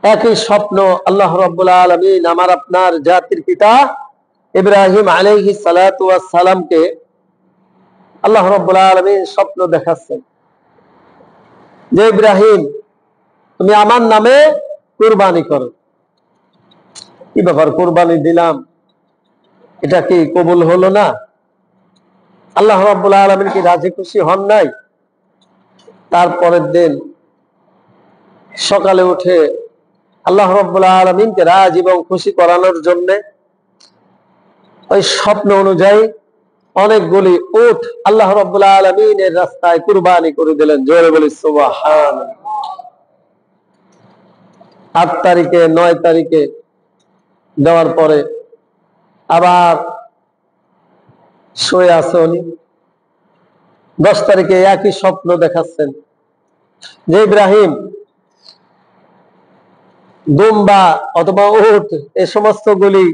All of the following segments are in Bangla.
একই স্বপ্ন আল্লাহ রাব্বুল আলামিন আমার আপনার জাতির পিতা ইব্রাহিম আলাইহিস সালাতু ওয়াস সালামকে আল্লাহ রাব্বুল আলামিন স্বপ্ন দেখাচ্ছেন যে ইব্রাহিম, তুমি আমার নামে কুরবানি করো। কি ব্যাপার, কুরবানি দিলাম, এটা কি কবুল হলো না? আল্লাহ রাব্বুল আলামিন কি রাজি খুশি হন নাই? তারপরের দিন সকালে উঠে আল্লাহ রাব্বুল আলামিনকে রাজি এবং খুশি করানোর জন্য ওই স্বপ্ন অনুযায়ী অনেকগুলি উট আল্লাহ রাব্বুল আলামিনের রাস্তায় কুরবানি করে দিলেন। জোরে বলি সুবহানাল্লাহ। 8 তারিখে 9 তারিখে দেওয়ার পরে আবার শুয়ে আছে উনি। 10 তারিখে একই স্বপ্ন দেখাচ্ছেন যে ইব্রাহিম, দুম্বা অথবা উট এই সমস্ত গুলি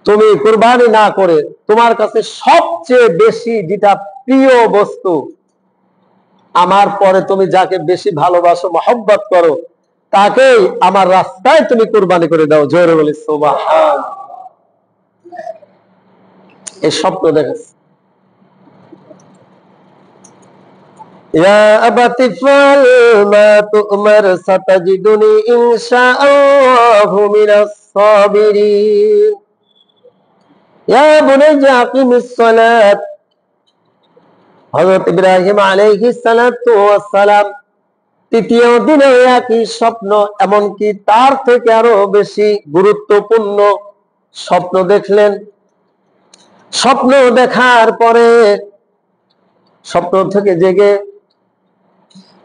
তুমি কুরবানি না করে তোমার কাছে সবচেয়ে বেশি যেটা প্রিয় বস্তু, আমার পরে তুমি যাকে বেশি ভালোবাসো মহব্বত করো, তাকেই আমার রাস্তায় তুমি কুরবানি করে দাও। জোরে বলি সুবহানাল্লাহ। এই স্বপ্ন দেখাচ্ছে। ইয়া আবাতি ফাল মা তুমার সাতাজিদুনি ইনশাআল্লাহু মিনাস সাবিরিন। ইয়া বুনাইয়া আকিমিস সালাত। হযরত ইব্রাহিম আলাইহিস সালাতু ওয়াস সালাম তৃতীয় দিনে একই স্বপ্ন, এমনকি তার থেকে আরো বেশি গুরুত্বপূর্ণ স্বপ্ন দেখলেন। স্বপ্ন দেখার পরে স্বপ্ন থেকে জেগে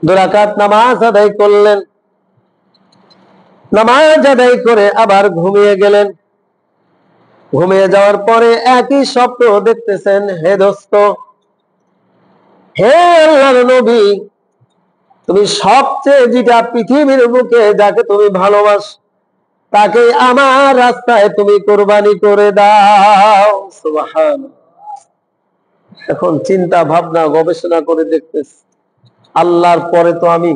2 রাকাত নামাজ আদায় করলেন। নামাজ আদায় করে আবার ঘুমিয়ে গেলেন। ঘুমিয়ে যাওয়ার পরে একই স্বপ্ন দেখতেছেন। হে দোস্ত, হে আল্লাহর নবী, তুমি সবচেয়ে যেটা পৃথিবীর বুকে যাকে তুমি ভালোবাসো, তাকে আমার রাস্তায় তুমি কুরবানি করে দাও। সুবহানাল্লাহ। এখন চিন্তা ভাবনা গবেষণা করে দেখতেছি, আল্লাহর পরে তো আমি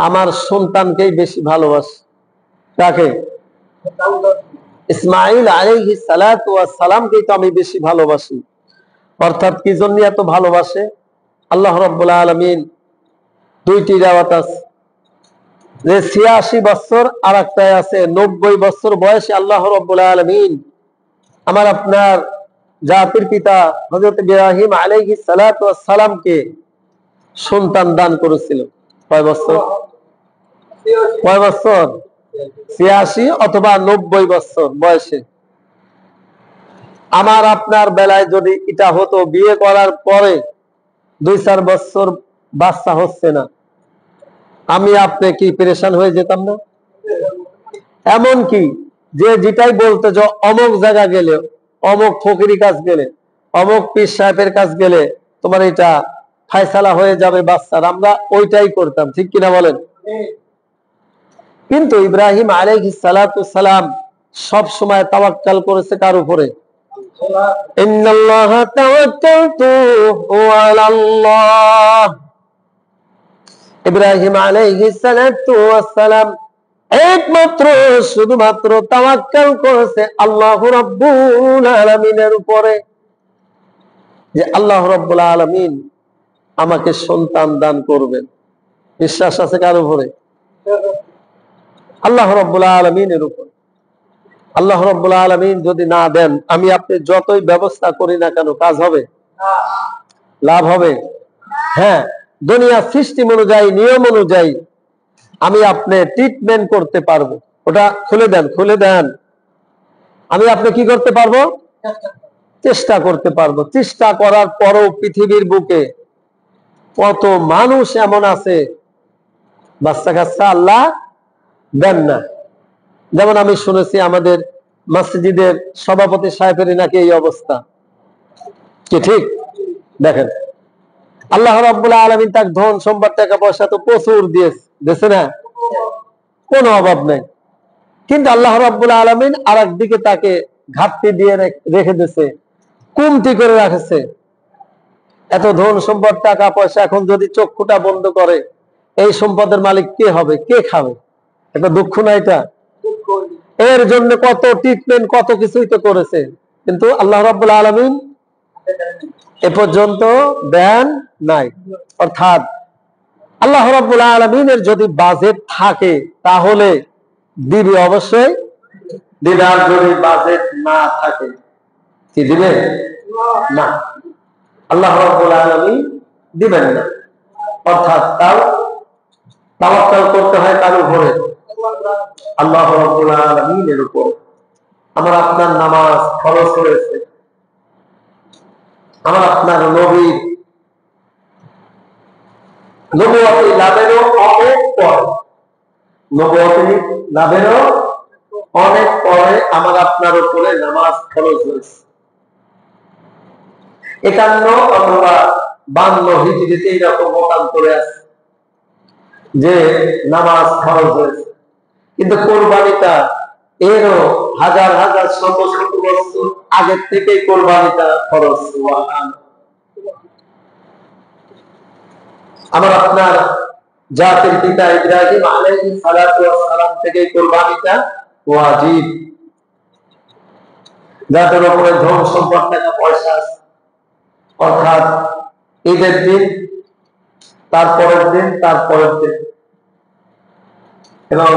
আমার সন্তানকেই বেশি ভালোবাসি। কাকে? ইসমাঈল আলাইহিস সালাতু ওয়াস সালামকেই তো আমি বেশি ভালোবাসি। অর্থাৎ কি জন্য এত ভালোবাসে? আল্লাহ রাব্বুল আলামিন 2টি রাওয়াত আছে যে 86 বছর, আর একটাই আছে 90 বছর বয়সে আল্লাহ রাব্বুল আলামিন আমার আপনার জাতির পিতা হযরত ইব্রাহিম আলাইহিস সালাতু ওয়াস সালামকে সন্তান দান করেছিল। কয় বছর? 86 অথবা 90 বছর বয়সে। আমার আপনার বেলায় যদি এটা হতো, বিয়ে করার পরে 2-4 বছর বাচ্চা হচ্ছে না, আমি আপনি কি পেরেশান হয়ে যেতাম না? এমন কি যে যেটাই বলতে যে অমুক জায়গা গেলে, অমুক ফকিরি কাজ গেলে, অমুক পীর সাহেবের কাজ গেলে তোমার এটা ফায়সালা হয়ে যাবে বাচ্চার, আমরা ওইটাই করতাম। ঠিক কিনা বলেন? কিন্তু ইব্রাহিম আলাইহিস সালাতু সালাম সব সময় তাওয়াক্কাল করেছে কার উপরে? ইন্নাল্লাহা তাওয়াক্কালতু আলাল্লাহ। ইব্রাহিম আলাইহিস সালাতু ওয়াস সালাম একমাত্র শুধুমাত্র তাওয়াক্কাল করেছে আল্লাহ রাব্বুল আলামিনের উপরে, যে আল্লাহ রাব্বুল আলামিন আমাকে সন্তান দান করবেন। বিশ্বাস আছে কার উপরে? আল্লাহ রাব্বুল আলামিনের উপর। আল্লাহ রাব্বুল আলামিন যদি না দেন, আমি আপনি যতই ব্যবস্থা করি না কেন, কাজ হবে? লাভ হবে? হ্যাঁ, দুনিয়ার সিস্টেম অনুযায়ী, নিয়ম অনুযায়ী আমি আপনি ট্রিটমেন্ট করতে পারবো। ওটা খুলে দেন, খুলে দেন। আমি আপনি কি করতে পারবো? চেষ্টা করতে পারবো। চেষ্টা করার পরও পৃথিবীর বুকে কত মানুষ এমন আছে বাচ্চা কাচ্চা আল্লাহ দেন না। যেমন আমি শুনেছি আমাদের মসজিদের সভাপতি সাহেবেরই নাকি এই অবস্থা। কি ঠিক? দেখেন, আল্লাহ রাব্বুল আলামিন তাকে ধন সম্পদ টাকা পয়সা তো প্রচুর দিয়েছে না, কোনো অভাব নাই। কিন্তু আল্লাহ রাব্বুল আলামিন আর একদিকে তাকে ঘাটতি দিয়ে রেখে দিয়েছে, কমতি করে রাখেছে। এত ধন সম্পদ টাকা পয়সা, এখন যদি চক্ষুটা বন্ধ করে এই সম্পদের মালিক কে হবে, কে খাবে? একটা দুঃখ না এটা? এর জন্য কত ট্রিটমেন্ট, কত কিছুই তো করেছে, কিন্তু আল্লাহ রাব্বুল আলামিন এ পর্যন্ত দেন নাই। অর্থাৎ আল্লাহ রাব্বুল আলামিনের যদি বাজেট থাকে তাহলে দিবে, অবশ্যই দিবে। আর যদি বাজেট না থাকে কি দিবে? না, আল্লাহ রাব্বুল আলামিন দিবেন না। অর্থাৎ তাওয়াক্কুল করতে হয় কার উপরে? আল্লাহ রাব্বুল আলামিনের উপর। আমার আপনার নামাজ ফরজ হয়েছে, আমার আপনার নবীর নবুয়তি লাভেরও অনেক পরে, নবুয়তি লাভেরও অনেক পরে আমার আপনার উপরে নামাজ ফরজ হয়েছে। 51 অথবা 52 হিজরিতে এরকম মতান্তরে আছে যে নামাজ ফরজ হয়েছে, কিন্তু কোরবানিটা এরও হাজার হাজার শত শত বছর আগের থেকেই কোরবানিটা ফরজ। আমার আপনার জাতির পিতা ইব্রাহিম আলাইহিস সালাতু ওয়াস সালাম থেকে কোরবানিটা ওয়াজিব। যাদের উপরে ধন সম্পদ টাকা পয়সা আছে, অর্থাৎ ঈদের দিন, তারপরের দিন, তারপরের দিন এবং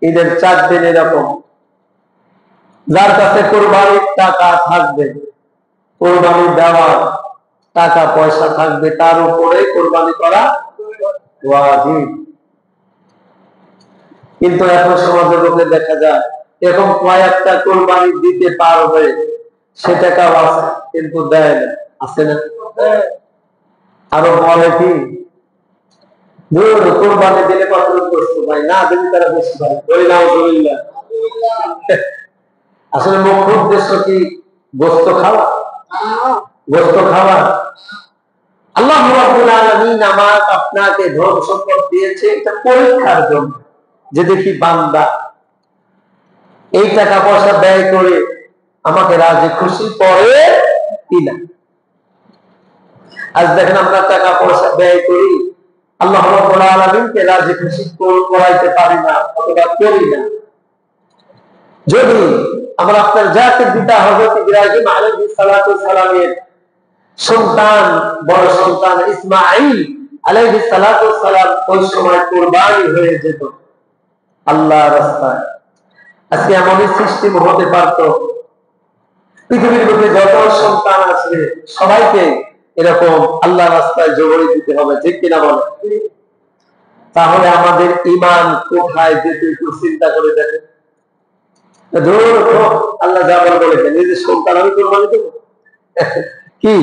ঈদের 4 দিন, এরকম যার কাছে কোরবানির টাকা থাকবে, কোরবানি দেওয়ার টাকা পয়সা থাকবে, তার উপরে কোরবানি করা ওয়াজিব। কিন্তু এখন সমাজের লোকে দেখা যায় এরকম কয়েকটা কোরবানি দিতে পারবে, সে টাকাও আছে কিন্তু দেয় না, আছে না? আরো বলে কি কোরবানি দিলে কত করছো ভাই, না দিলে তারা বেশি ভাই, ওই নাউজুবিল্লাহ। আসলে মুখ্য উদ্দেশ্য কি? গোস্ত খাওয়া, গোস্ত খাওয়া। আল্লাহ রাব্বুল আলামিন আমার আপনাকে ধন সম্পদ দিয়েছে এটা পরীক্ষার জন্য, যে দেখি বান্দা এই টাকা পয়সা ব্যয় করে আমাকে রাজি খুশি করে কিনা। আজ দেখেন আমরা টাকা পয়সা ব্যয় করি, আল্লাহ রাব্বুল আলামিনকে রাজি খুশি করাইতে পারি না অথবা করি না। যদি আমরা আপনার জাতির পিতা হযরত ইব্রাহিম আলাইহিস সালাতু ওয়াস সালামের সন্তান, বড় সন্তান ইসমাঈল আলাইহিস সালাতু ওয়াস সালাম ওই সময় কুরবানি হয়ে যেত আল্লাহর রাস্তায়, আজকে এমনই সিস্টেম হতে পারত পৃথিবীর মধ্যে যত সন্তান আছে সবাইকে এরকম আল্লাহর রাস্তায় জোগাড় দিতে হবে, ঠিক কিনা বলে? তাহলে আমাদের ঈমান কোথায় যেতে একটু চিন্তা করে দেখেন। আল্লাহ যা বলেছেন, নিজের সন্তান আমি কোরবানি দেব কি?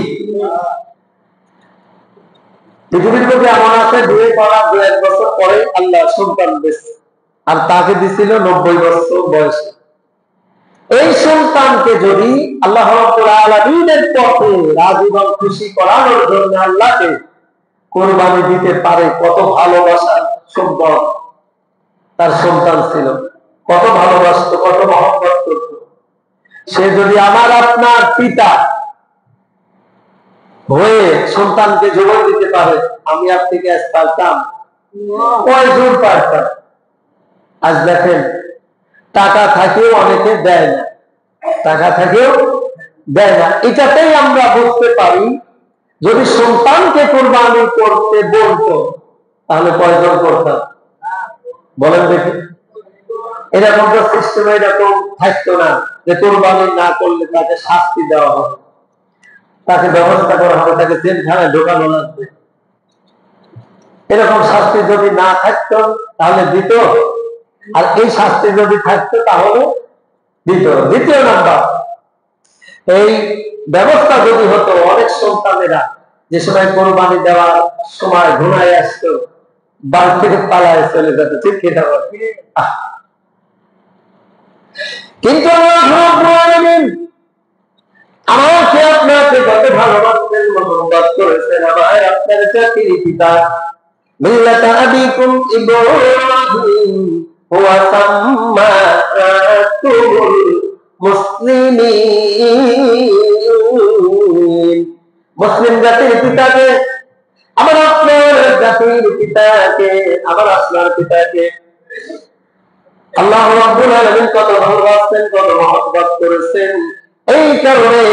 পৃথিবীর মধ্যে এমন আছে বিয়ে করার 2-1 বছর পরে আল্লাহ সন্তান দিয়েছে, আর তাকে দিছিল 90 বছর বয়সে। এই সন্তানকে যদি আল্লাহ রাব্বুল আলামিনের পথে রাজি এবং খুশি করানোর জন্য আল্লাহকে কোরবানি দিতে পারে, কত ভালোবাসার সম্পদ তার সন্তান ছিল, কত ভালোবাসত, কত মহব্বত করত। সে যদি আমার আপনার পিতা হয়ে সন্তানকে জবাব দিতে পারে, আমি আপনাকে আজ পারতাম? কয়জন পারতাম? আজ দেখেন টাকা থাকেও অনেকে দেয় না, টাকা থাকেও দেয় না। এটাতেই আমরা বুঝতে পারি যদি সন্তানকে কোরবানি করতে বলতো তাহলে কয়জন করতাম? বলেন দেখি। এরকম তো সিস্টেম এরকম থাকতো না যে কোরবানি না করলে তাকে শাস্তি দেওয়া হবে, তাকে ব্যবস্থা করা হবে, তাকে জেলখানায় ঢোকানো লাগবে। এরকম শাস্তি যদি না থাকতো তাহলে দিত, আর এই শাস্তি যদি থাকতো তাহলে দিত। দ্বিতীয় নাম্বার, এই ব্যবস্থা যদি হতো, অনেক সন্তানেরা যে সময় কোরবানি দেওয়ার সময় ঘুমায় আসতো, বাড়ি থেকে পালায় চলে যেত, ঠিক কিনা? কিন্তু আমাকে আপনাকে যত ভালোবাসতেন, মোহাম্মদ করেছেন আমার আপনার জাতির পিতা মিল্লাতা আবিকুম ইব্রাহিম ওয়া সাম্মাকুমুল মুসলিমিন। মুসলিম জাতির পিতাকে আমার আপনার জাতির পিতাকে, আমার আপনার পিতাকে আল্লাহ রাব্বুল আলামিন কত ভালোবাসেন, কত মহব্বত করেছেন। এই কারণে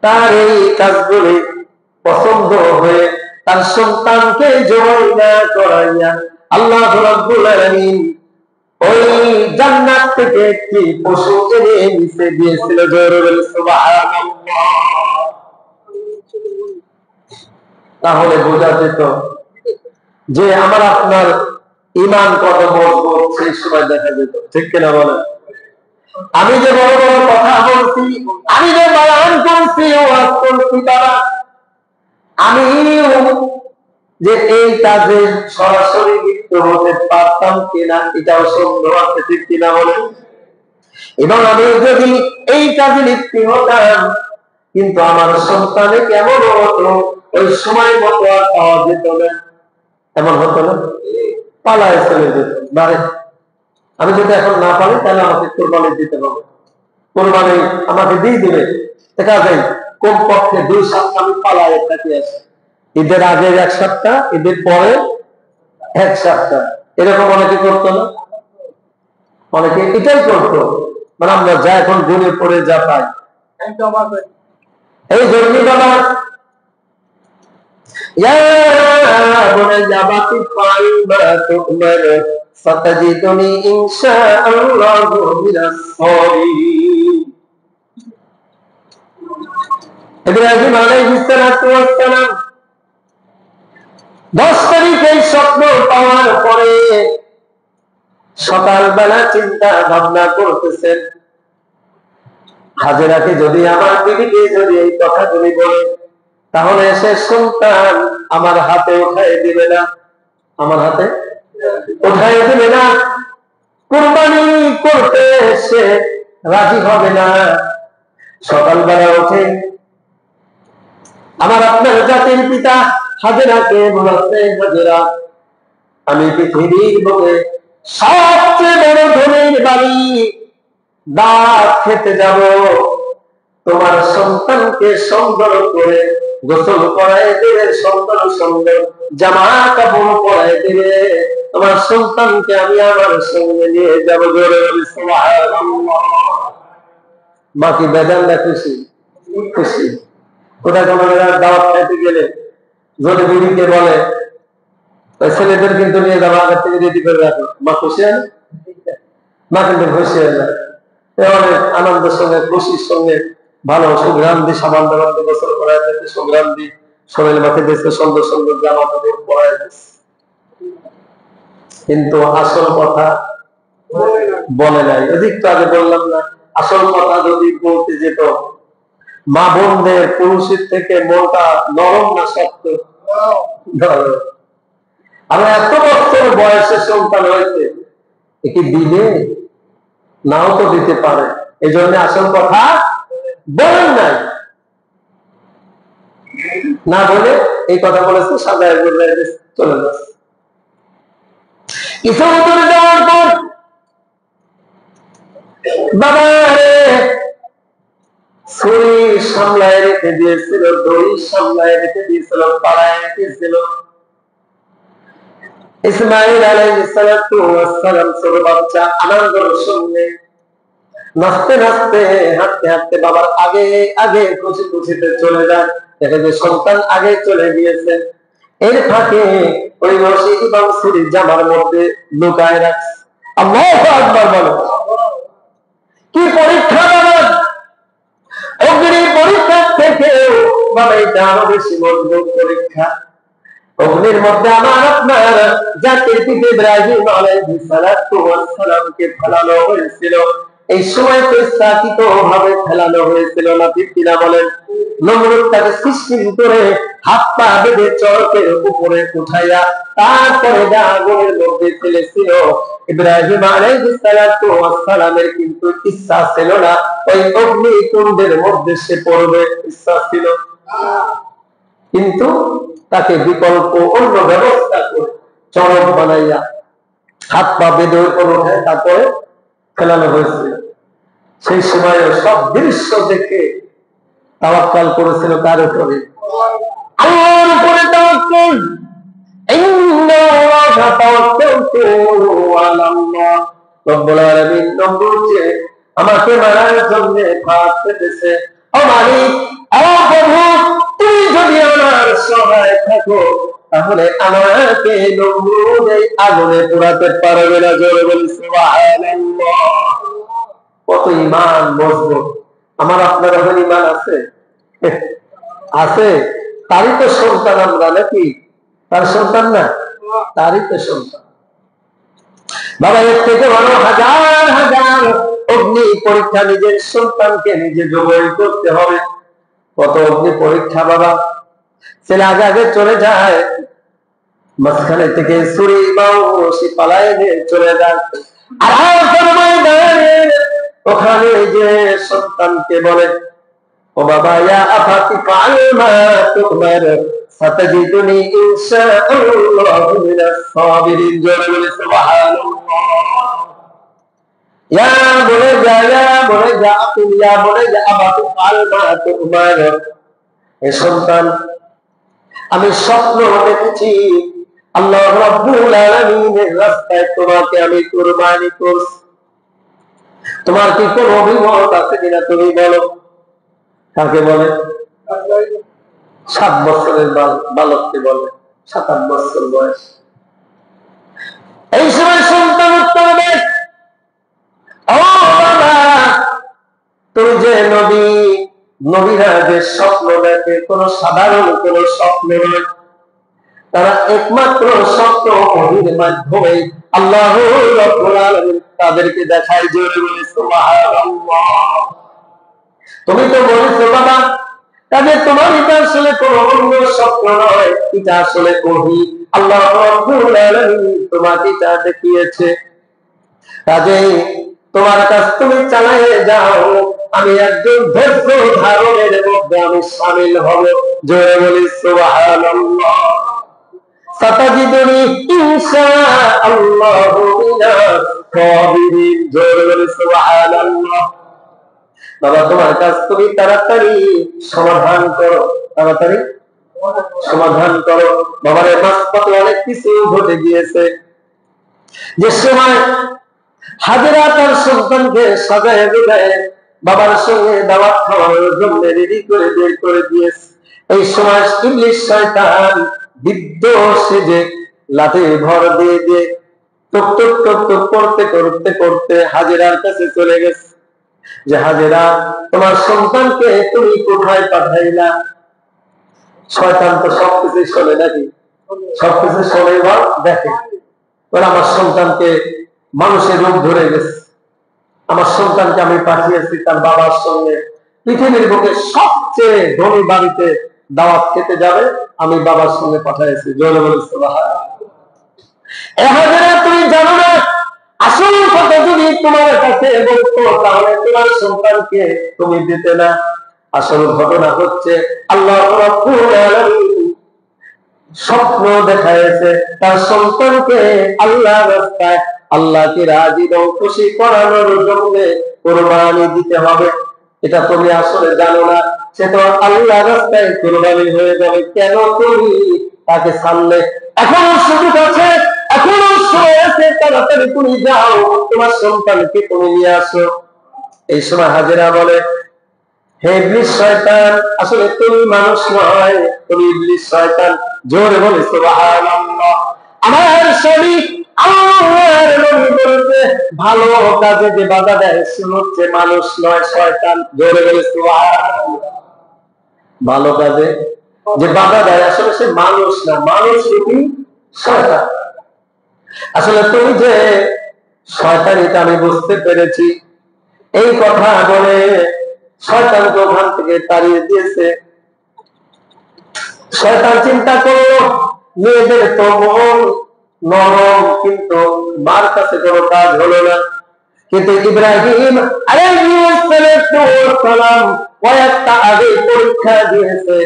তার এই কাজগুলি পছন্দ হয়ে তার সন্তানকে জবাই না করাইয়া আল্লাহ রাব্বুল আলামিন ওই জান্নাত থেকে একটি পশু এনে নিচে দিয়েছিল। জোরে বলে সুবহানাল্লাহ। তাহলে বোঝা যেত যে আমার আপনার ঈমান কত মজবুত, সেই সময় দেখা যেত। ঠিক কিনা বলেন? আমি যে বড় বড় কথা বলছি, আমি যে বয়ান করছি, ওয়াজ করছি, তারা আমি যে এই কাজে সরাসরি লিপ্ত হতে পারতাম কিনা এটাও সন্দেহ আছে। ঠিক কিনা বলেন? এবং আমি যদি এই কাজে লিপ্ত হতাম, কিন্তু আমার সন্তানে কেমন হতো, ওই সময় মতো আর পাওয়া যেত না। এমন হতো না, পালায় চলে যেত। বারে আমি যদি এখন না পারি তাহলে আমাকে কোরবানি দিতে হবে, কোরবানি আমাকে দিয়ে দিবে। দেখা যায় কমপক্ষে 2 সপ্তাহ আমি পালায় থাকি আসি। ঈদের আগের 1 সপ্তাহ, ঈদের পরে 1 সপ্তাহ, এরকম অনেকে করতো না? অনেকে এটাই করতো। মানে আমরা যা এখন গুণে পড়ে যা পাই, এই জন্য বাবা ইব্রাহিম আলাইহিস সালাম 10 তারিখে স্বপ্ন পাওয়ার পরে সকালবেলা চিন্তা ভাবনা করতেছেন, হাজেরাকে যদি, আমার বিবিকে যদি এই কথাগুলি বলে, তাহলে সে সন্তান আমার হাতে উঠাই দিবে না, আমার হাতে উঠাই দিবে না, কুরবানি করতে সে রাজি হবে না। সকালবেলা উঠে আমার আপনার জাতির পিতা হাজেরাকে বলছে, হাজেরা, আমি পৃথিবীর বুকে সবচেয়ে বড় ধনীর বাড়ি দাওয়াত খেতে যাব, তোমার সন্তানকে সুন্দর করে গোসল করাই দেবে, সুন্দর সুন্দর জামা কাপড় পরাই দেবে, তোমার সন্তানকে আমি আমার সঙ্গে নিয়ে যাবো। জোরে বলি সুবহানাল্লাহ। মা কি বেজান না খুশি? খুশি। কোথায় কোনো দাওয়াত খাইতে গেলে যদি বিবিকে বলে ছেলেদের কিন্তু নিয়ে যাবো, আগের থেকে রেডি করে রাখো, মা খুশি হয় না? মা কিন্তু খুশি হয়ে যায়। অনেক আনন্দের সঙ্গে, খুশির সঙ্গে ভালো সুগ্রাম দিয়ে সাবান দাবান দিয়ে গোসল করায় দিচ্ছে, সুগ্রাম দিয়ে শরীর মাথে দিচ্ছে, সুন্দর সুন্দর জামা কাপড় পরায় দিচ্ছে। কিন্তু আসল কথা বলে নাই। অধিক আগে বললাম না, আসল কথা যদি বলতে যেত, মা বোনদের পুরুষের থেকে মনটা নরম না শক্ত? আমি এত বছর বয়সে সন্তান হয়েছে, একে দিলে নাও তো দিতে পারে, এই জন্য আসল কথা বলেন নাই। না বলে এই কথা বলেছে, সাজায় চলে যাচ্ছে। কিছু দূর যাওয়ার পর বাবা ছুরি সামলায় রেখে দিয়েছিল, দড়ি সামলায় রেখে দিয়েছিল, পাড়ায় রেখেছিল। ইসমাইল আলাইহিস সালাম ছোট বাচ্চা, আনন্দের সঙ্গে নাচতে নাচতে, হাঁটতে হাঁটতে বাবার আগে আগে খুশি খুশিতে চলে যায়। দেখে যে সন্তান আগে চলে গিয়েছে, এর ফাঁকে ওই রশি এবং ছুরি জামার মধ্যে লুকায় রাখছে। আল্লাহু আকবার বলো। কি পরীক্ষা বাবা! অগ্নি পরীক্ষা থেকে বাবা এটা আরো বেশি মজবুত পরীক্ষা। অগ্নির মধ্যে আমার আপনার জাতির পিতা ইব্রাহিম আলাইহিস সালামকে ফেলানো হয়েছিল। এই সময় তো ইচ্ছাকৃত ভাবে ফেলানো হয়েছিল না, ঠিক কিনা বলেন? নমরুদ তাকে সিস্টেম করে হাত পা বেঁধে চরকের উপরে উঠাইয়া তারপরে আগুনের মধ্যে ফেলেছিল। ইব্রাহিম আলাইহিস সালামের কিন্তু ইচ্ছা ছিল না ওই অগ্নিকুণ্ডের মধ্যে সে পড়বে, ইচ্ছা ছিল, কিন্তু তাকে বিকল্প অন্য ব্যবস্থা করে চরক বানাইয়া হাত পা বেঁধে উপর উঠে তারপরে ফেলানো হয়েছিল। সেই সময় সব দৃশ্য দেখে তাওয়াক্কাল করেছিল কার উপরে? আল্লাহর উপরে তাওয়াক্কুল, ইন্নাল্লাহা তাওয়াক্কালতু আলাল্লাহ। রব্বুল আলামিন নম্বর যে আমাকে মারার জন্য ফাঁদ পেতেছে। ও মালিক, ও প্রভু, তুমি যদি আমার সহায় থাকো তাহলে আমাকে নমরুদ এই আগুনে পোড়াতে পারবে না। জোরে বলি সুবহানাল্লাহ। কত ঈমান মজবুত! আমার আপনার এখন ঈমান আছে? আছে। তারই তো সন্তান আমরা, নাকি? তার সন্তান না? তারই তো সন্তান। বাবা, এর থেকে বড় হাজার হাজার অগ্নি পরীক্ষা নিজের সন্তানকে নিজে জবাই করতে হবে। কত অগ্নি পরীক্ষা বাবা! ছেলে আগে আগে চলে যায়, মাঝখানে থেকে ছুরি বা রশি পালায় নিয়ে চলে যায়, আর ওখানে যে সন্তানকে বলে, ও বাবা, ইয়া আবাতি ফাআল মা তুমার সাতাজিদুনি ইনশাআল্লাহু মিনাস সাবিরিন। জোরে বলে সুবহানাল্লাহ। ইয়া বলে যা, ইয়া বলে যা, তুমি ইয়া বলে যা আবাতি ফাআল মা তুমার। হে সন্তান, আমি স্বপ্ন দেখেছি আল্লাহ রাব্বুল আলামিনের রাস্তায় তোমাকে আমি কুরবানি করছি। তোমার কি কোনো অভিমত আছে কিনা তুমি বলো। কাকে বলে? 7 বছরের বালককে বলে, 7-8 বছর বয়স। এই সময় সন্তান উত্তর দেয়, ও বাবা, তুমি যে নবী, নবীরা যে স্বপ্ন দেখে কোন সাধারণ কোন স্বপ্ন নয়, তারা একমাত্র স্বপ্ন ওহীর মাধ্যমে আল্লাহ রাব্বুল আলামিন তাদেরকে দেখায়। জোরে বলে সুবহানাল্লাহ। তুমি তো বলেছো বাবা, তবে তোমার এটা আসলে কোন অন্য স্বপ্ন নয়, এটা আসলে ওহী। আল্লাহ রাব্বুল আলামিন তোমাকে এটা দেখিয়েছে। কাজেই তোমার কাজ তুমি চালিয়ে যাও, আমি একজন ধৈর্য ধারণের মধ্যে আমি শামিল হব। জোরে বলি সুবহানাল্লাহ। সাতাজিদুনি ইনশাআল্লাহু মিনাস সাবিরিন। জোরে বলি সুবহানাল্লাহ। বাবা, তোমার কাজ তুমি তাড়াতাড়ি সমাধান করো, তাড়াতাড়ি সমাধান করো। বাবার মাঝপথে অনেক কিছু ঘটে গিয়েছে। যে সময় হাজেরা তার সন্তানকে সাজায় গুজায় বাবার সঙ্গে দাওয়াত খাওয়ানোর জন্য রেডি করে বের করে দিয়েছে, এই সময় ইবলিস শয়তান বৃদ্ধ সেজে লাঠি ভর দিয়ে দিয়ে টুক টুক টুক টুক করতে করতে করতে হাজেরার কাছে চলে গেছে। যে হাজেরা, তোমার সন্তানকে তুমি কোথায় পাঠাইলা? শয়তান তো সবকিছু শোনে, নাকি? সবকিছু শোনে বা দেখে। বলে, আমার সন্তানকে মানুষের রূপ ধরে গেছে, আমার সন্তানকে আমি পাঠিয়েছি তার বাবার সঙ্গে পৃথিবীর বুকে সবচেয়ে ধনী বাড়িতে দাওয়াত খেতে যাবে, আমি বাবার সঙ্গে পাঠিয়েছি। জোরে বলে সুবহানাল্লাহ। তুমি জানো না আসল কথা যদি তোমার কাছে বলতো তাহলে তোমার সন্তানকে তুমি দিতে না। আসল ঘটনা হচ্ছে আল্লাহ রাব্বুল আলামিন স্বপ্ন দেখাইছে তার সন্তানকে আল্লাহর রাস্তায় আল্লাহকে রাজি ও খুশি করানোর জন্য কুরবানি দিতে হবে। এটা তুমি আসলে জানো না, সে তো আল্লাহর রাস্তায় কুরবানি হয়ে যাবে। কেন তুমি তাকে ছাড়লে? এখনো সুযোগ আছে, এখনো সময় আছে, তাড়াতাড়ি তুমি যাও, তোমার সন্তানকে তুমি নিয়ে আসো। এই সময় হাজেরা বলে, হে ইবলিস শয়তান, আসলে তুমি মানুষ নয়, তুমি ইবলিস শয়তান। জোরে বলে সুবহানাল্লাহ। আমার স্বামী আল্লাহর নবী বলতে ভালো কাজে যে বাধা দেয় সে হচ্ছে মানুষ নয়, শয়তান। জোরে বলে সুবহানাল্লাহ। ভালো কাজে যে বাধা দেয় আসলে সে মানুষ না, মানুষ কি শয়তান। আসলে তুমি যে শয়তান এটা আমি বুঝতে পেরেছি। এই কথা বলে শয়তানকে ওখান থেকে তাড়িয়ে দিয়েছে। শয়তান চিন্তা করলো মেয়েদের তো মন নরম, কিন্তু মার কাছে কোনো কাজ হলো না। কিন্তু ইব্রাহিম আলাইহিস সালাম কয়েকটা আগে পরীক্ষা দিয়েছে,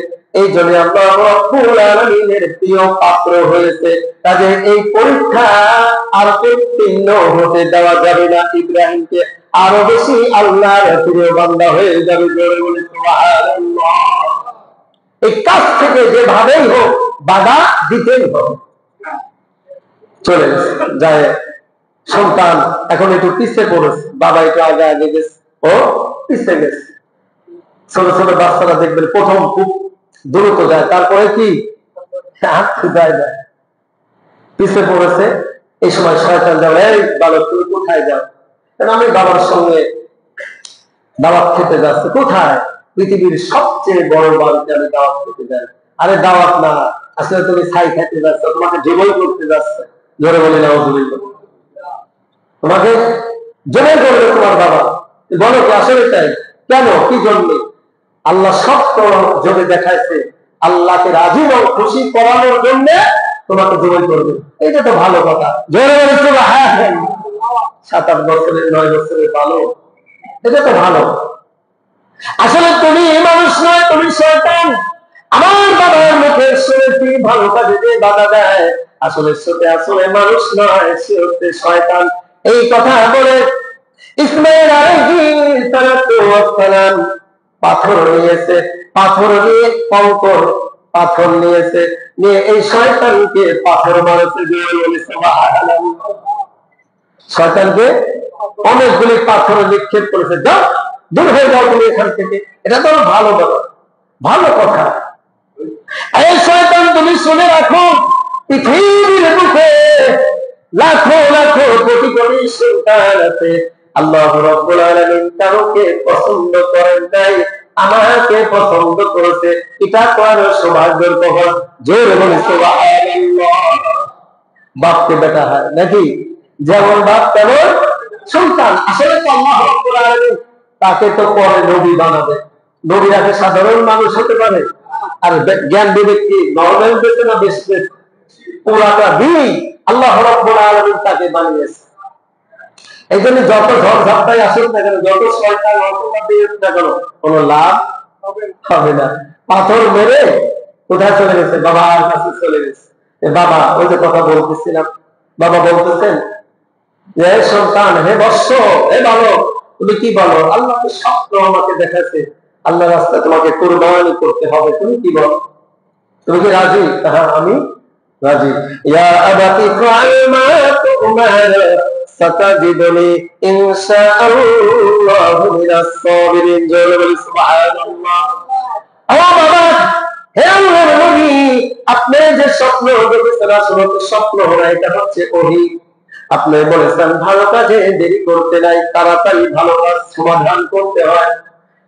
এই জন্য আল্লাহ রাব্বুল আলামিনের প্রিয় পাত্র হয়েছে। কাজে এই পরীক্ষা আর উত্তীর্ণ হতে দেওয়া যাবে না। ইব্রাহিমকে আরো বেশি আল্লাহর প্রিয় বান্দা হয়ে যাবে। জোরে বলে সুবহানাল্লাহ। এই কাজ থেকে যেভাবেই হোক বাধা দিতেই হবে। চলে গেছে, যায় সন্তান এখন একটু পিছিয়ে পড়েছে, বাবা একটু আগে আগে গেছে, ও পিছিয়ে গেছে। ছোট ছোট বাচ্চারা দেখবেন প্রথম খুব দ্রুত যায়, তারপরে কি যায় পিছিয়ে পড়েছে। এই সময় শয়তান যাবে, এই বালক তুমি কোথায় যাও? আমি বাবার সঙ্গে দাওয়াত খেতে যাচ্ছে। কোথায়? পৃথিবীর সবচেয়ে বড় বাড়িতে আমি দাওয়াত খেতে যাই। আরে দাওয়াত না, আসলে তুমি ছাই খেতে যাচ্ছ, তোমাকে জবাই করতে যাচ্ছে। জোরে বলি না, তোমাকে জবাই করবে তোমার বাবা। বলো কি আসলে তাই? কেন, কি জন্য? আল্লাহ সত্য জোরে দেখাইছে, আল্লাহকে রাজি ও খুশি করানোর জন্য তোমাকে জবাই করবে। এটা তো ভালো কথা। জোরে বলি, হ্যাঁ হ্যাঁ, 7-8 বছরের 9 বছরের ভালো, এটা তো ভালো। আসলে তুমি মানুষ নয়, তুমি শয়তান। আমার বাবার মুখে শুনেছি ভালো কাজে যে বাধা দেয়, আসলে সত্যি আসলে মানুষ নয়, সে হচ্ছে শয়তান। এই কথা বলে ইসমাইল আলাইহিস সালাম পাথর নিয়েছে, পাথর নিয়ে কঙ্কর পাথর নিয়েছে, নিয়ে এই শয়তানকে পাথর মারছে। শয়তানকে অনেকগুলি পাথর নিক্ষেপ করেছে, যাও দূর হয়ে যাও তুমি এখান থেকে। এটা তো ভালো কথা, ভালো কথা। এই শয়তান তুমি শুনে রাখো, পৃথিবীর বুকে লাখো লাখো কোটি কোটি সন্তান আছে, আল্লাহ রাব্বুল আলামিন কাউকে পছন্দ করেন নাই, আমাকে পছন্দ করেছে। এটা তো আর সৌভাগ্যের খবর। জোরে বলি সুবহানাল্লাহ। বাপকে বেটা হয় নাকি? যেমন বাপ তেমন সন্তান। আসলে তো আল্লাহ রাব্বুল আলামিন তাকে তো পরে নবী বানাবে। নবীরা সাধারণ মানুষ হতে পারে, আর জ্ঞান বিবেক কি নরমাল বেঁচে না বেশি? পুরাটা দিন আল্লাহ রাব্বুল আলামিন তাকে বানিয়েছে। এই জন্য যত ঝড় ঝাপটাই আসুক না কেন, যত শয়তান অন্তর্বাদী না কেন, কোনো লাভ হবে না। পাথর মেরে কোথায় চলে গেছে? বাবার কাছে চলে গেছে। বাবা, ওই যে কথা বলতেছিলাম, বাবা বলতেছেন যে সন্তান, হে বৎস, হে বালক, তুমি কি বলো? আল্লাহ তো স্বপ্ন আমাকে দেখাচ্ছে, আল্লাহ রাস্তায় তোমাকে কুরবানি করতে হবে, তুমি কি বলো? তুমি কি রাজি? হ্যাঁ আমি রাজি। ইয়া আবাতি ফাআল মা তুমার সাতাজিদুনি ইনশাআল্লাহু মিনাস সাবিরিন। জোরে বলি সুবহানাল্লাহ। ও বাবা, হে আল্লাহর নবী, আপনি যে স্বপ্ন দেখেছেন আসলে স্বপ্ন না, এটা হচ্ছে ওহী। আপনি বলেছেন ভালো কাজে দেরি করতে নাই, তাড়াতাড়ি ভালো কাজ সমাধান করতে হয়।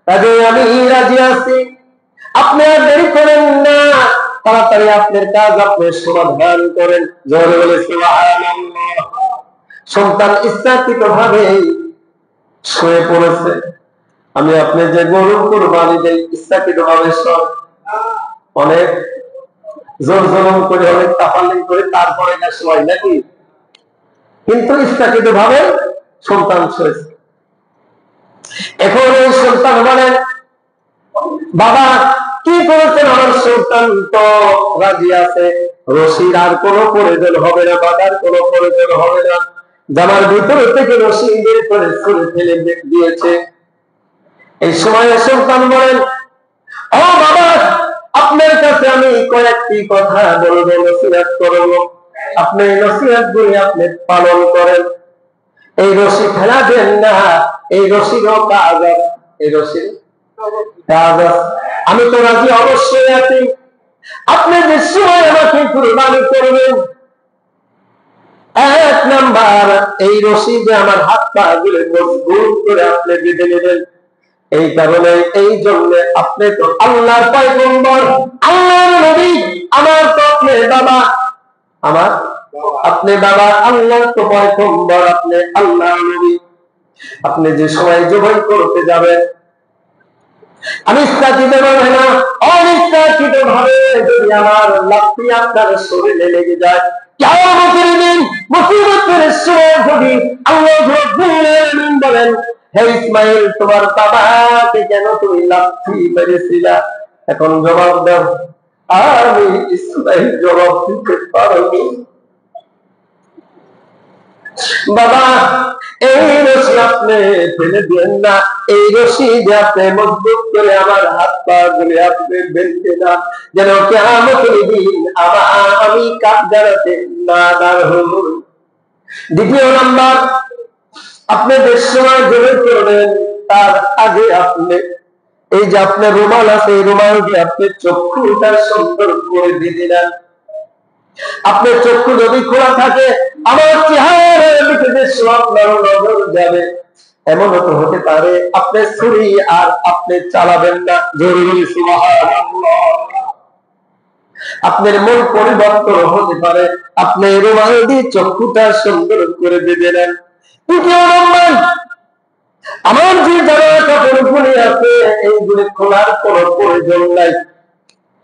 কাজে আমি রাজি আছি, আপনি আর দেরি করেন না, তাড়াতাড়ি আপনার কাজ আপনি সমাধান করেন। জোরে বলে সুবহানাল্লাহ। সন্তান ইচ্ছাকৃত ভাবে শুয়ে পড়েছে। আমি আপনি যে গরু কুরবানি দেই ইচ্ছাকৃত ভাবে অনেক জোর জোরম করে, অনেক তাফালিং করে, তারপরে না শোয় নাকি? কিন্তু ইচ্ছাকৃত ভাবে সন্তান শুয়েছে। এখন এই সন্তান বলেন, বাবা কি করেছেন? আমার সন্তান তো রাজি আছে, রশির আর কোনো প্রয়োজন হবে না, বাধার কোনো প্রয়োজন হবে না। জামার ভিতর থেকে রশি বের করে ছুঁড়ে ফেলে দিয়েছে। এই সময় সন্তান বলেন, ও বাবা, আপনার কাছে আমি কয়েকটি কথা বলবো, নসিহত করবো, আপনি নসিহত গুলি আপনি পালন করেন। এই রশি ফেলা দেন না, এই রশিরও কাজ আছে, এই রশির কাজ আছে। আমি তো রাজি অবশ্যই আছি, আপনি যে সময় আমাকে কুরবানি করবেন, 1 নাম্বার এই রশি যে আমার হাত পা গুলো মজবুত করে আপনি বেঁধে নেবেন। এই কারণে, এই জন্য আপনি তো আল্লাহর পয়গম্বর, আল্লাহর নবী। আমার তো আপনি বাবা, আমার আপনি বাবা, আল্লাহর তো পয়গম্বর, আপনি আল্লাহর নবী। আপনি যে সময় জবাই করতে যাবেন, আমি ইচ্ছাকৃত ভাবে না, অনিচ্ছাকৃত ভাবে যদি আমার লাঠি আপনার শরীরে লেগে যায়, কিয়ামতের দিন মুসিবতের সময় যদি আল্লাহ রাব্বুল আলামিন বলেন, হে ইসমাইল, তোমার বাবাকে কেন তুমি লাঠি মেরেছিলা? এখন জবাব দাও। আমি ইসমাইল জবাব দিতে পারিনি। বাবা, এই রশি আপনি ফেলে দিয়েন না, এই রশি দিয়ে আপনি মজবুত করে আমার হাত পা ধরে আপনি বেঁধে না, যেন কিয়ামতের দিন আমি কাঠগড়াতে না দাঁড় হই। দ্বিতীয় নাম্বার, আপনি বেশ সময় জোরে করবেন, তার আগে আপনি এই যে আপনার রুমাল আছে, এই রুমাল দিয়ে আপনি চক্ষুটা সুন্দর করে দিয়ে দেন। আপনার চক্ষু যদি খোলা থাকে, আমার চেহারার দিকে বেশ আপনার নজর যাবে। এমন তো হতে পারে আপনি ছুরি আর আপনি চালাবেন না, জরুরি সুবহানাল্লাহ। আপনার মন পরিবর্তন হতে পারে, আপনি রুমাল দিয়ে চক্ষুটা সুন্দর করে দিয়ে দেন। তৃতীয় নম্বর, আমার যে জামা কাপড়গুলি আছে এইগুলি খোলার কোনো প্রয়োজন নাই।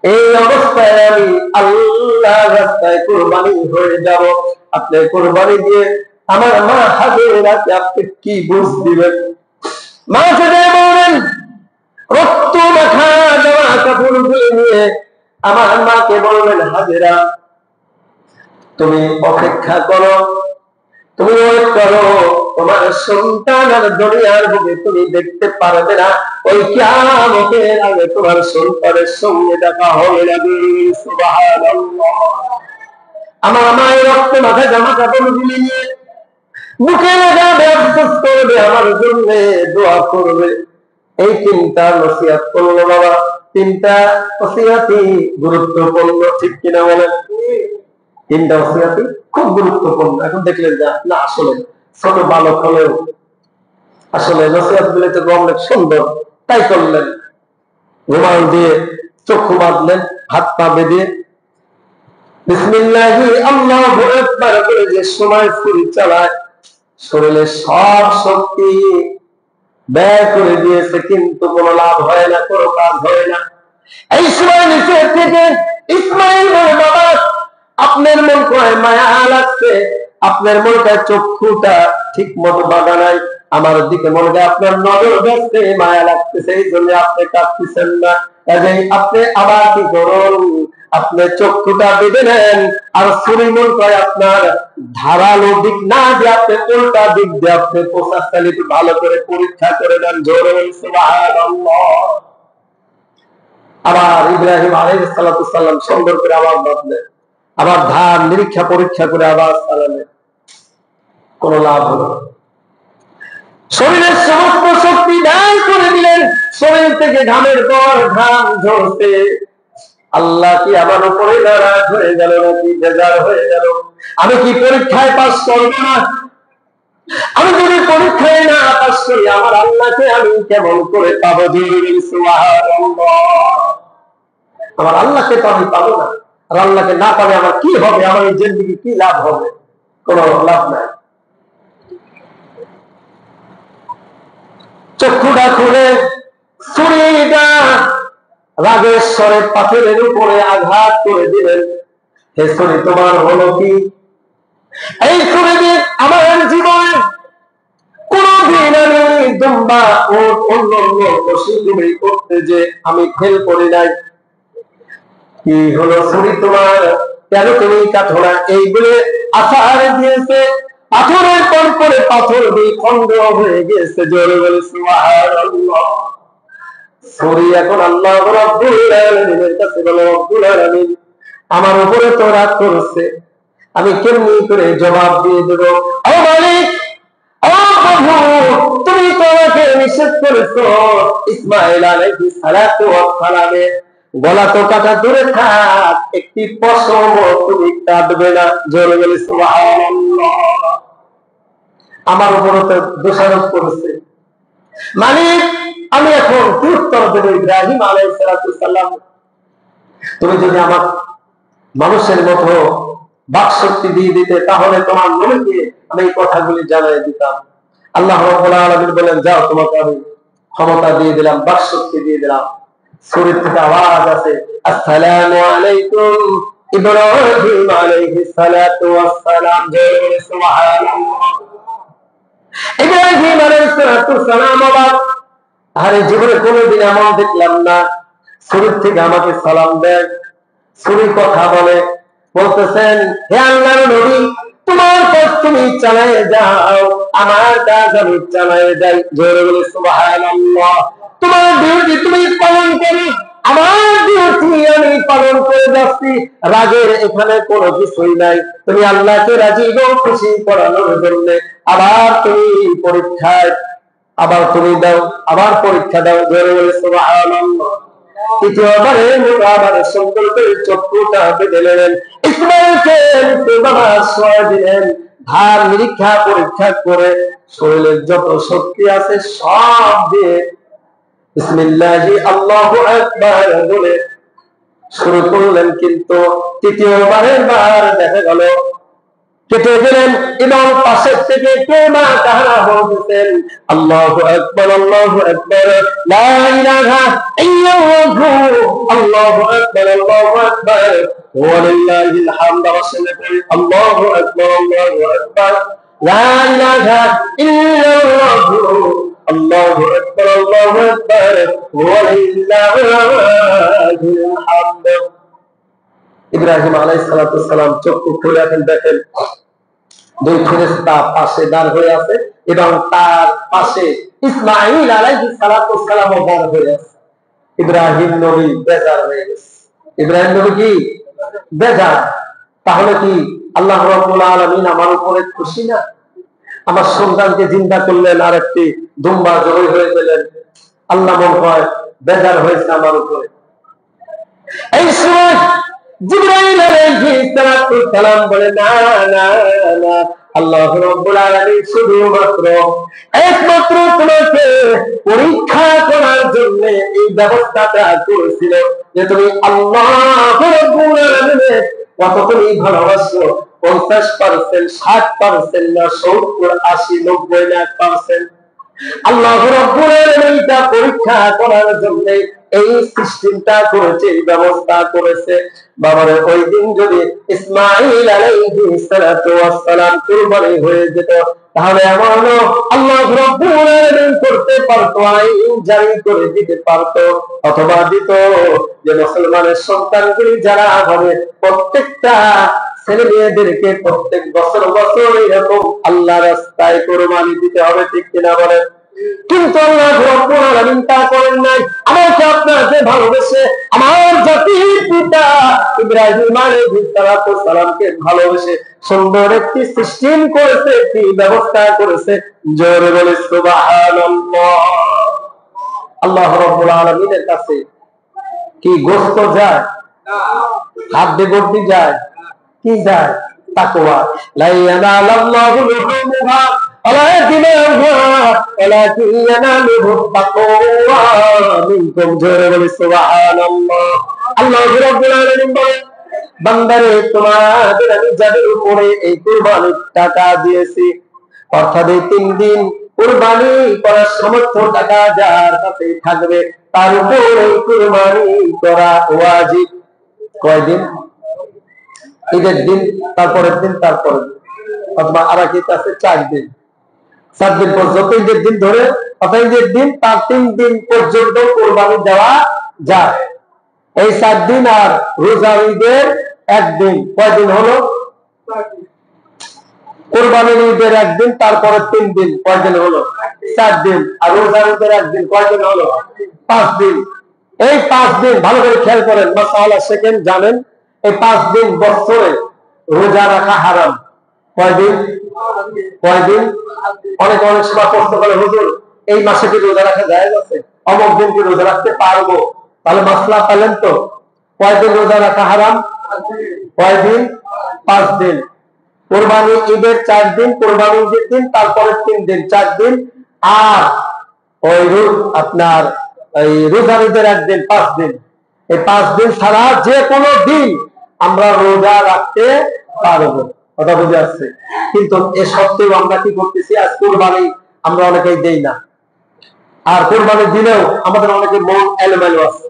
এই অবস্থায় আমি আল্লাহ রাস্তায় কোরবানি হয়ে যাব। আপনি কোরবানি দিয়ে আমার মা হাজেরাকে আপনি কি বুঝ দিবেন? মা ছেড়ে বলবেন, রক্ত মাখা জামা কাপড়গুলি নিয়ে আমার মাকে বলবেন, হাজেরা তুমি অপেক্ষা করো, তুমি ওয়েট করো, তোমার সন্তান আর দুনিয়ার বুকে তুমি দেখতে পারবে না, ওই কিয়ামতের আগে তোমার সন্তানের সঙ্গে দেখা হবে না। সুবহানাল্লাহ। আমার মায়ের রক্ত মাথা জামা কাপড় গুলি নিয়ে বুকে লাগাবে, আফসোস করবে, আমার জন্য দোয়া করবে। এই তিনটা নসিহত করলো বাবা। তিনটা নসিহতই গুরুত্বপূর্ণ, ঠিক কিনা বলেন? তিনটা ওসিয়াতি খুব গুরুত্বপূর্ণ। এখন দেখলেন যে না, আসলে ছোট বালক হলেও আসলে নসিহত গুলো তো অনেক সুন্দর, তাই করলেন। রুমাল দিয়ে চক্ষু বাঁধলেন, হাত পা বেঁধে বিসমিল্লাহি আল্লাহু আকবার বলে যে সময় ছুরি চালায়, শরীরে সব শক্তি ব্যয় করে দিয়েছে, কিন্তু কোনো লাভ হয় না, কোনো কাজ হয় না। এই সময় নিচে থেকে ইসমাইল বলে, বাবা আপনার মন কয় মায়া লাগছে, আপনার মনটা চক্ষুটা ঠিক মতো বাঁধা নাই, আমার দিকে মনে হয় আপনার নজর ব্যস্ত, মায়া লাগতেছে, এই জন্য আপনি কাঁদতেছেন না। আপনি আবার কি করুন, আপনি চক্ষুটা বেঁধে নেন, আর ছুরি মন কয় আপনার ধারালো দিক না দিয়ে আপনি উল্টা দিক দিয়ে আপনি প্রশাসনিক ভালো করে পরীক্ষা করে নেন। জোরে সুবহানাল্লাহ। আবার ইব্রাহিম আলাইহিস সালাতু সালাম সুন্দর করে আবার বাঁধলেন, আবার ধান নিরীক্ষা পরীক্ষা করে আবার চালালেন, কোন লাভ হলো? শরীরের সমস্ত শক্তি ব্যয় করে দিলেন, শরীর থেকে ঘামের পর ঘাম ঝরছে। আল্লাহ কি আমার উপরে নারাজ হয়ে গেল নাকি বেজার হয়ে গেল? আমি কি পরীক্ষায় পাস করবো না? আমি যদি পরীক্ষায় না পাস করি, আমার আল্লাহকে আমি কেমন করে পাবো? আমার আল্লাহকে তো আমি পাবো না, আর আল্লাহকে না পালে আমার কি হবে? আমার এই জিন্দেগি কি লাভ হবে? কোন লাভ নাই। চক্ষুটা খুলে ছুরিটা রাগের স্বরে পাথরের উপরে আঘাত করে দিলেন। হে ছুরি, তোমার হলো কি? এই ছুরি দিয়ে আমার জীবনে কোনদিন আমি দুম্বা ও অন্য পশুগুলি করতে যে আমি ফেল করি নাই। কি হলো ছুরি তোমার? কেন তুমি কাটো না? এই বলে আছাড় দিয়েছে, পাথরের পর করে পাথর খন্ড হয়ে গেছে। জোরে বলে সুবহানাল্লাহ। ছুরি এখন আল্লাহ রাব্বুল আলামিনের কাছে বলে, রব্বুল আলামিন আমার উপরে তো রাগ করেছে, আমি কেমনি করে জবাব দিয়ে দেব? ও মালিক, ও প্রভু, তুমি তো আমাকে নিষেধ করেছো ইসমাঈল আলাইহিস সালাতু ওয়াস সালামের গলা তো কাটা দূরে থাক, একটি পশম তুমি কাটবে না। জোরে বলে সুবহানাল্লাহ। আমার উপর তো দোষারোপ করেছে। মালিক, আমি এখন কি উত্তর দেব ইব্রাহিম আলাইহিস সালাম? তুমি যদি আমার মানুষের মতো বাকশক্তি দিয়ে দিতে, তাহলে তোমার নবীকে আমি এই কথাগুলি জানাই দিতাম। আল্লাহ রাব্বুল আলামিন বলেন, যাও, তোমাকে আমি ক্ষমতা দিয়ে দিলাম, বাকশক্তি দিয়ে দিলাম। শরীর থেকে আওয়াজ আছে, আসসালামু আলাইকুম ইব্রাহিম আলাইহিস সালাতু ওয়াস সালাম। জয় সুবহানাল্লাহ। ইব্রাহিম আলাইহিস সালাতু সালাম আবার আরে জীবনে কোনোদিন এমন দেখলাম না, শরীর থেকে আমাকে সালাম দেয়, শরীর কথা বলে, বলতেছেন, হে আল্লাহর নবী, তোমার কাজ তুমি চালায় যাও, আমার কাজ আমি চালায় যাই। জোরে বলে সুবহানাল্লাহ। তোমার ডিউটি তুমি পালন করো, আমার ডিউটি আমি পালন করে যাচ্ছি। রাগের এখানে কোনো কিছুই নাই। তুমি আল্লাহকে রাজি এবং খুশি করানোর জন্য আবার তুমি পরীক্ষায়, আবার তুমি দাও, আবার পরীক্ষা দাও। জোরে বলে সুবহানাল্লাহ। তৃতীয়বারের মতো আবার সংকল্পের চক্ষুটা বেঁধে নিলেন। ইসমাইলকে বাবা শোয়া দিলেন। ধার নিরীক্ষা পরীক্ষা করে শরীরের যত শক্তি আছে সব দিয়ে বিসমিল্লাহি আল্লাহু আকবার বলে শুরু করলেন। কিন্তু তৃতীয়বারের বার দেখা গেল কেটে গেলেন এবং পাশের থেকে কে মা তাহারা বলতেছেন আল্লাহু আকবার, আল্লাহু আকবার, লা ইলাহা ইল্লাল্লাহু, আল্লাহু আকবার, আল্লাহু আকবার, ওয়া লিল্লাহিল হামদ। আল্লাহু আকবার, আল্লাহু আকবার, লা ইলাহা ইল্লাল্লাহু, আল্লাহু আকবার, আল্লাহু আকবার, ওয়া লিল্লাহিল হামদ। ইব্রাহিম আলাইহিস সালাতু ওয়াস সালাম চক্ষু খুলে দেখেন দুই ফেরেশতা পাশে দাঁড় হয়ে আছে এবং তার পাশে ইসমাঈল আলাইহিস সালাতু ওয়াস সালামও দাঁড় হয়ে আছে। ইব্রাহিম নবী বেজার হয়ে গেছে। ইব্রাহিম নবী কি বেজার? তাহলে কি আল্লাহ রাব্বুল আলামিন আমার উপরে খুশি না? আমার সন্তানকে জিন্দা করলেন, আর একটি দুম্বা জবাই হয়ে গেলেন, আল্লাহ মনে হয় বেজার হয়েছে আমার উপরে। এই সময় জিবরাইল আলাইহিস সালাম বলে না না না, আল্লাহ রাব্বুল আলামিন শুধুমাত্র একমাত্র তোমাকে পরীক্ষা করার জন্য এই ব্যবস্থাটা করেছিল যে তুমি আল্লাহ রাব্বুল আলামিনের কতটুকু ভালোবাসো। 50%, 60% না 70, 80, 90 না 1%। আল্লাহ রাব্বুল আলামিন তা পরীক্ষা করার জন্য এই সিস্টেমটা করেছে, এই ব্যবস্থা করেছে। বাবারে ওই দিন যদি ইসমাঈল আলাইহিস সালাতু ওয়াস সালাম কুরবানি হয়ে যেত, তাহলে এমন আল্লাহ রাব্বুল আলামিন করতে পারতো, আইন জারি করে দিতে পারতো, অথবা দিত যে মুসলমানের সন্তানগুলি যারা হবে প্রত্যেকটা ছেলে মেয়েদেরকে প্রত্যেক বছর বছর এরকম আল্লাহ রাস্তায় কুরবানি দিতে হবে। ঠিক কিনা বলেন? কিন্তু আল্লাহ রাব্বুল আলামিন তা করেন নাই। আমাকে আপনাকে ভালোবেসে আমার জাতির পিতা ইব্রাহিম আলাইহিস সালামকে ভালোবেসে সুন্দর একটি সিস্টেম করেছে, একটি ব্যবস্থা করেছে। জোরে বলে সুবহানাল্লাহ। আল্লাহ রাব্বুল আলামিনের কাছে কি গোশত যায়? হাত দিয়ে গর্তি যায়? কি যায়? তাকওয়া। লা ইয়ানালাল্লাহু লুহুমুহা ওয়ালা দিমাউহা ওয়ালাকিন ইয়ানালুহু তাকওয়া মিনকুম। জোরে বলে সুবহানাল্লাহ। আল্লাহ রাব্বুল আলামিন বলেন, বান্দারে তোমাদের আমি যাদের উপরে এই কুরবানির টাকা দিয়েছি, অর্থাৎ এই 3 দিন কুরবানি করার সামর্থ্য টাকা যার কাছে থাকবে তার উপর এই কুরবানি করা ওয়াজিব। কয়দিন? ঈদের দিন, তারপরের দিন, তারপরের দিন, অথবা আরাকিত আছে 4 দিন। 4 দিন পর্যন্ত ঈদের দিন ধরে, অর্থাৎ ঈদের দিন তার 3 দিন পর্যন্ত কুরবানি দেওয়া যায়। এই 4 দিন আর রোজা ঈদের 1 দিন, কয়দিন হলো? কুরবানির ঈদের 1 দিন, তারপরে 3 দিন, কয়দিন হলো? 4 দিন। আর রোজা ঈদের 1 দিন, কয়দিন হলো? 5 দিন। এই 5 দিন ভালো করে খেয়াল করেন, মাসালা সেকেন্ড জানেন। এই 5 দিন বছরে রোজা রাখা হারাম। কয়দিন? কয়দিন? অনেক সময় প্রশ্ন করে, হুজুর এই মাসে কি রোজা রাখা জায়েজ আছে? অমুক দিন কি রোজা রাখতে পারবো? তাহলে মাসলা পেলেন তো। কয়দিন রোজা রাখা হারাম? কয়দিন? 5 দিন। কুরবানি ঈদের 4 দিন, কুরবানি ঈদের দিন, তারপরে 3 দিন, 4 দিন। আর ওই আপনার এই রোজা ঈদের 1 দিন, 5 দিন। এই 5 দিন ছাড়া যে কোনো দিন আমরা রোজা রাখতে পারবো। কথা বুঝে আসছে? কিন্তু এ সত্ত্বেও আমরা কি করতেছি? আজ কুরবানি আমরা অনেকেই দেই না। আর কুরবানি দিলেও আমাদের অনেকে মন এলোমেলো আছে।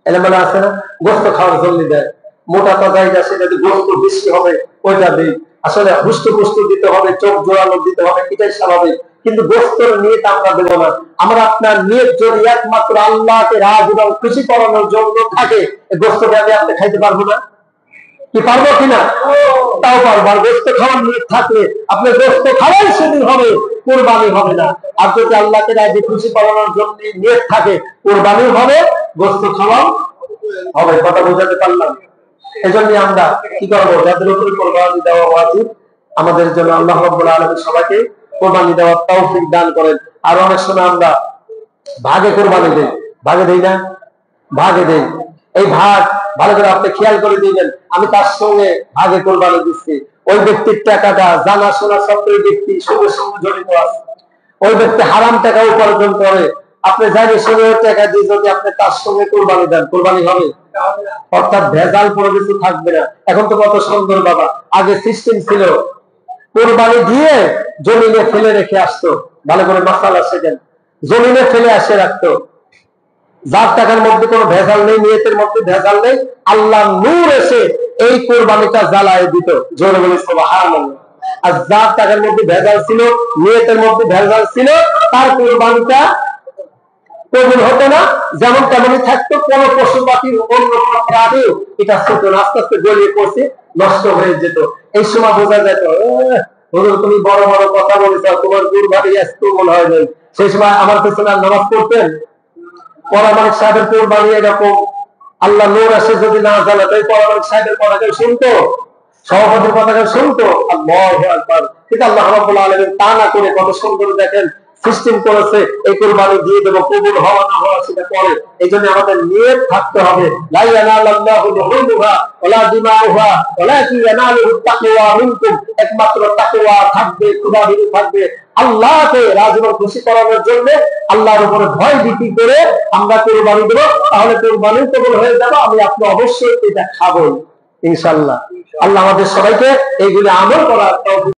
এলোমেলো আছে না? গোস্ত খাওয়ার জন্য দেয়, মোটা তাজা সেটা গোস্ত বেশি হবে ওইটা দিই। আসলে হুষ্ট দিতে হবে, চোখ জোড়ানো দিতে হবে, এটাই স্বাভাবিক। কিন্তু গোস্তর নিয়ত আমরা দেবো না। আমরা আপনার নিয়ত যদি একমাত্র আল্লাহকে রাজি এবং খুশি করানোর জন্য থাকে, গোস্তকে আমি আপনি খাইতে পারবো না। কি পারবো কিনা? তাও পারবো। আর গোস্ত খাওয়ার নিয়ত থাকলে আপনি গোস্ত খাওয়াই সেদিন হবে, কোরবানি হবে না। আর যদি আল্লাহকে রাজি খুশি করানোর জন্য নিয়ত থাকে, কোরবানি হবে, গোস্ত খাওয়াও হবে। কথা বোঝাতে পারলাম? এজন্য আমরা কি করবো? যাদের উপরে কোরবানি দেওয়া উচিত, আমাদের জন্য আল্লাহ রাব্বুল আলামিন সবাইকে কোরবানি দেওয়ার তৌফিক দান করেন। আর অনেক সময় আমরা ভাগে কোরবানি দেই, ভাগে দেই না? ভাগে দেই। এই ভাগ ভালো করে আপনি খেয়াল করে দিবেন। আমি তার সঙ্গে ভাগে কোরবানি দিচ্ছি, ওই ব্যক্তির টাকাটা জানাশোনা সত্ত্বেও ব্যক্তি সঙ্গে সঙ্গে জড়িত আছে, ওই ব্যক্তি হারাম টাকা উপার্জন করে, আপনি জানি শুনে টাকা দিয়ে যদি আপনি তার সঙ্গে কোরবানি দেন, কোরবানি হবে? অর্থাৎ ভেজাল কোনো কিছু থাকবে না। এখন তো কত সুন্দর বাবা, আগে সিস্টেম ছিল কোরবানি দিয়ে জমিনে ফেলে রেখে আসতো, ভালো করে মাসালা শেখেন, জমিনে ফেলে আসে রাখতো, যার টাকার মধ্যে কোনো ভেজাল নেই, নিয়তের মধ্যে ভেজাল নেই, আল্লাহ নূর এসে এই কোরবানিটা জ্বালায় দিত। জোরে বলে সুবহানাল্লাহ। আর যার টাকার মধ্যে ভেজাল ছিল, নিয়তের মধ্যে ভেজাল ছিল, তার কোরবানিটা কবুল হতো না, যেমন তেমনই থাকতো। কোন পশু পাখির অন্য কোন প্রাণী এটা ছোট না, আস্তে আস্তে গড়িয়ে পড়ছে, নষ্ট হয়ে যেত। এই সময় বোঝা যেত তুমি বড় বড় কথা বলেছ, তোমার কোরবানি আজ কবুল হয় নাই। সেই সময় আমার পেছনে নামাজ পড়তেন পরামানিক সাহেবের কোরবানি এরকম আল্লাহ নূর আসে যদি না জ্বালাতো, পরামানিক সাহেবের কথা কেউ শুনতো? সভাপতির কথা কেউ শুনতো? আল্লাহু আকবার। কিন্তু আল্লাহ রাব্বুল আলামিন তা না করে কত সুন্দর দেখেন সিস্টেম করেছে, এই কোরবানি দিয়ে দেবো, কবুল হওয়া না হওয়া সেটা পরে। এই জন্য আমাদের নিয়ত থাকতে হবে, লা ইয়ানালাল্লাহু লুহুমুহা ওয়ালা দিমাউহা ওয়ালাকিন ইয়ানালুহুত তাকওয়া মিনকুম। একমাত্র তাকওয়া থাকবে, খুদাভীতি থাকবে, আল্লাহকে রাজি ও খুশি করানোর জন্য আল্লাহর উপরে ভয় ভীতি করে আমরা কোরবানি দেবো, তাহলে কোরবানি কবুল হয়ে যাবে। আমি আপনি অবশ্যই এটা খাবো ইনশাআল্লাহ। আল্লাহ আমাদের সবাইকে এইগুলো আমল করার তৌফিক